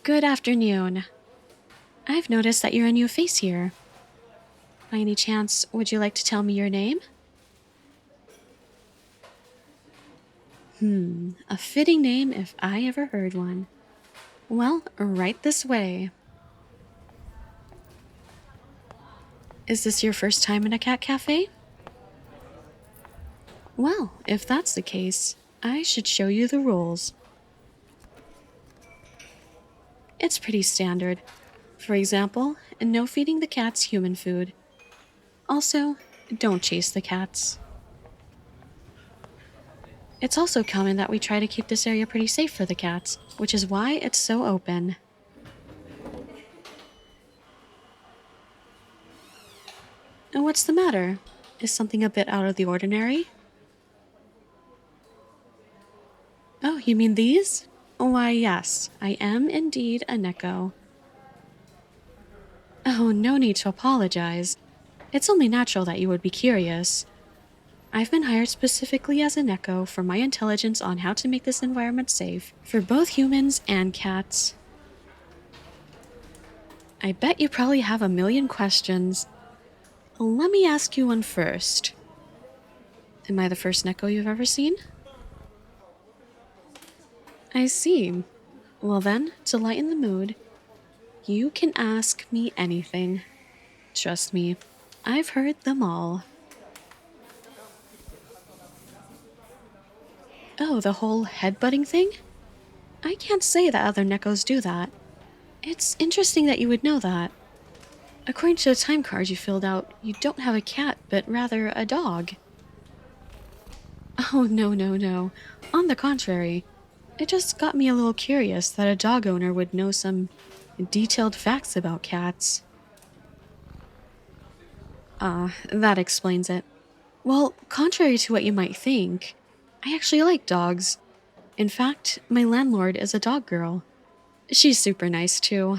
Good afternoon. I've noticed that you're a new face here. By any chance, would you like to tell me your name? A fitting name if I ever heard one. Well, right this way. Is this your first time in a cat cafe? Well, if that's the case, I should show you the rules. It's pretty standard. For example, no feeding the cats human food. Also, don't chase the cats. It's also common that we try to keep this area pretty safe for the cats, which is why it's so open. And what's the matter? Is something a bit out of the ordinary? Oh, you mean these? Why, yes, I am indeed a Neko. Oh, no need to apologize. It's only natural that you would be curious. I've been hired specifically as a Neko for my intelligence on how to make this environment safe for both humans and cats. I bet you probably have a million questions. Let me ask you one first. Am I the first Neko you've ever seen? I see. Well then, to lighten the mood, you can ask me anything. Trust me, I've heard them all. Oh, the whole headbutting thing? I can't say that other Nekos do that. It's interesting that you would know that. According to the time card you filled out, you don't have a cat, but rather a dog. Oh, no. On the contrary, it just got me a little curious that a dog owner would know some detailed facts about cats. That explains it. Well, contrary to what you might think, I actually like dogs. In fact, my landlord is a dog girl. She's super nice, too.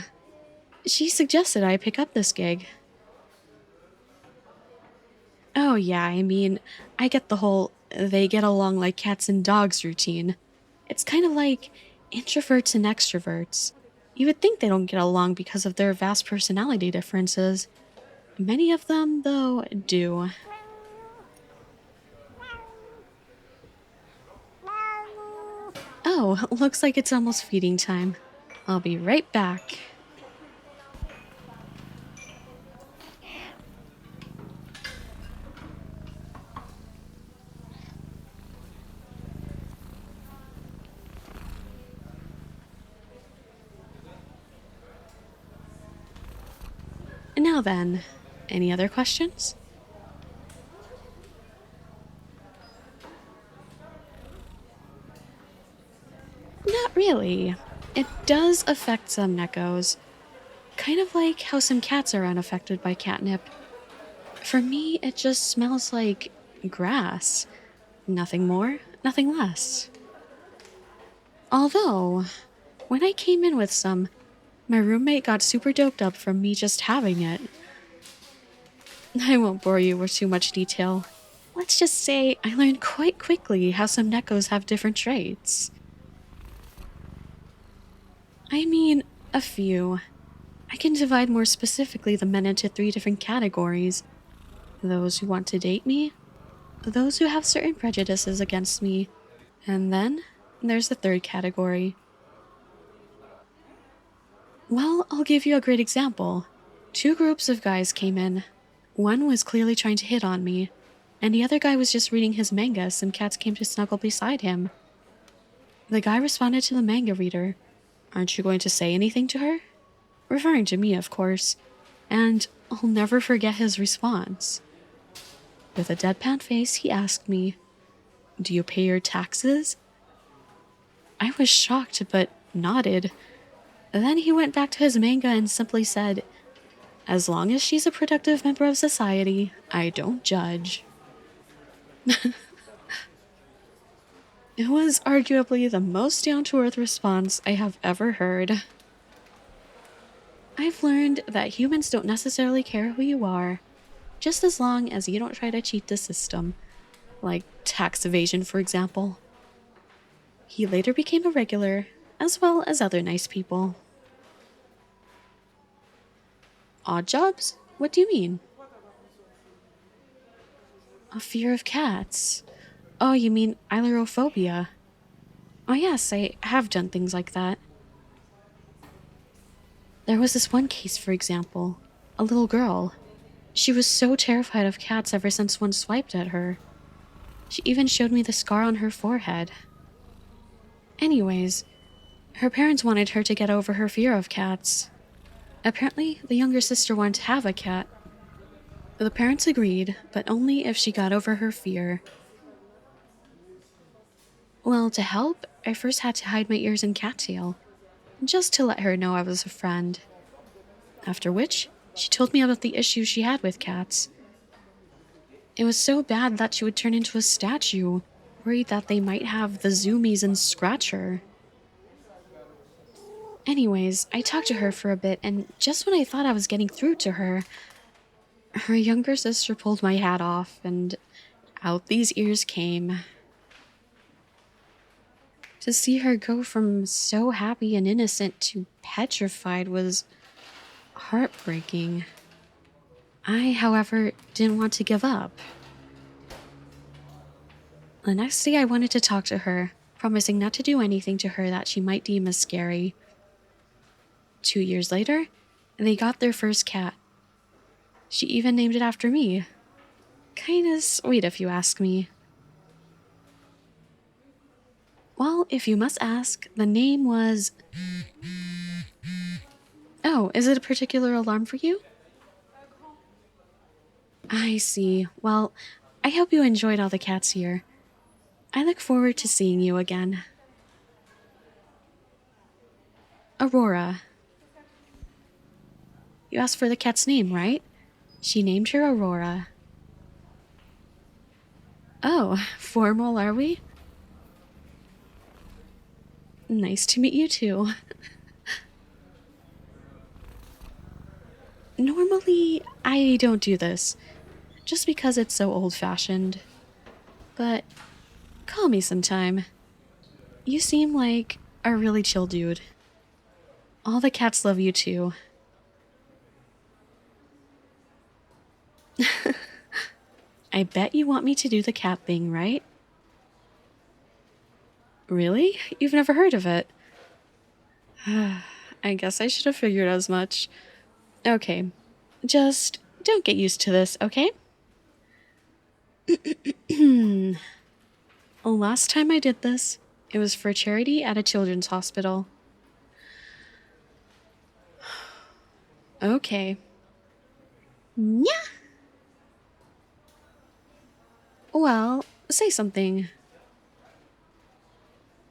She suggested I pick up this gig. Oh yeah, I mean, I get the whole they get along like cats and dogs routine. It's kind of like introverts and extroverts. You would think they don't get along because of their vast personality differences. Many of them, though, do. Oh, looks like it's almost feeding time. I'll be right back. Now then, any other questions? Not really. It does affect some Nekos. Kind of like how some cats are unaffected by catnip. For me, it just smells like grass. Nothing more, nothing less. Although, when I came in with some, my roommate got super doped up from me just having it. I won't bore you with too much detail. Let's just say I learned quite quickly how some Nekos have different traits. I mean, a few. I can divide more specifically the men into 3 different categories. Those who want to date me, those who have certain prejudices against me, and then there's the 3rd category. Well, I'll give you a great example. 2 groups of guys came in. One was clearly trying to hit on me, and the other guy was just reading his manga as some cats came to snuggle beside him. The guy responded to the manga reader, "Aren't you going to say anything to her?" Referring to me, of course, and I'll never forget his response. With a deadpan face, he asked me, "Do you pay your taxes?" I was shocked, but nodded. Then he went back to his manga and simply said, "As long as she's a productive member of society, I don't judge." It was arguably the most down-to-earth response I have ever heard. I've learned that humans don't necessarily care who you are, just as long as you don't try to cheat the system, like tax evasion, for example. He later became a regular, as well as other nice people. Odd jobs? What do you mean? A fear of cats. Oh, you mean ailurophobia? Oh yes, I have done things like that. There was this one case, for example. A little girl. She was so terrified of cats ever since one swiped at her. She even showed me the scar on her forehead. Anyways, her parents wanted her to get over her fear of cats. Apparently, the younger sister wanted to have a cat. The parents agreed, but only if she got over her fear. Well, to help, I first had to hide my ears in cattail, just to let her know I was a friend. After which, she told me about the issues she had with cats. It was so bad that she would turn into a statue, worried that they might have the zoomies and scratch her. Anyways, I talked to her for a bit, and just when I thought I was getting through to her, her younger sister pulled my hat off, and out these ears came. To see her go from so happy and innocent to petrified was heartbreaking. I, however, didn't want to give up. The next day I wanted to talk to her, promising not to do anything to her that she might deem as scary. 2 years later, they got their first cat. She even named it after me. Kinda sweet if you ask me. Well, if you must ask, the name was... Oh, is it a particular alarm for you? I see. Well, I hope you enjoyed all the cats here. I look forward to seeing you again. Aurora. You asked for the cat's name, right? She named her Aurora. Oh, formal are we? Nice to meet you too. Normally, I don't do this, just because it's so old-fashioned. But call me sometime. You seem like a really chill dude. All the cats love you too. I bet you want me to do the cat thing, right? Really? You've never heard of it? I guess I should have figured as much. Okay, just don't get used to this, okay? Last time I did this, it was for charity at a children's hospital. Okay. Yeah. Well, say something.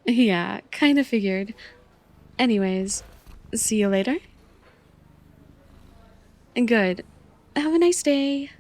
Yeah, kinda figured. Anyways, see you later. Good. Have a nice day.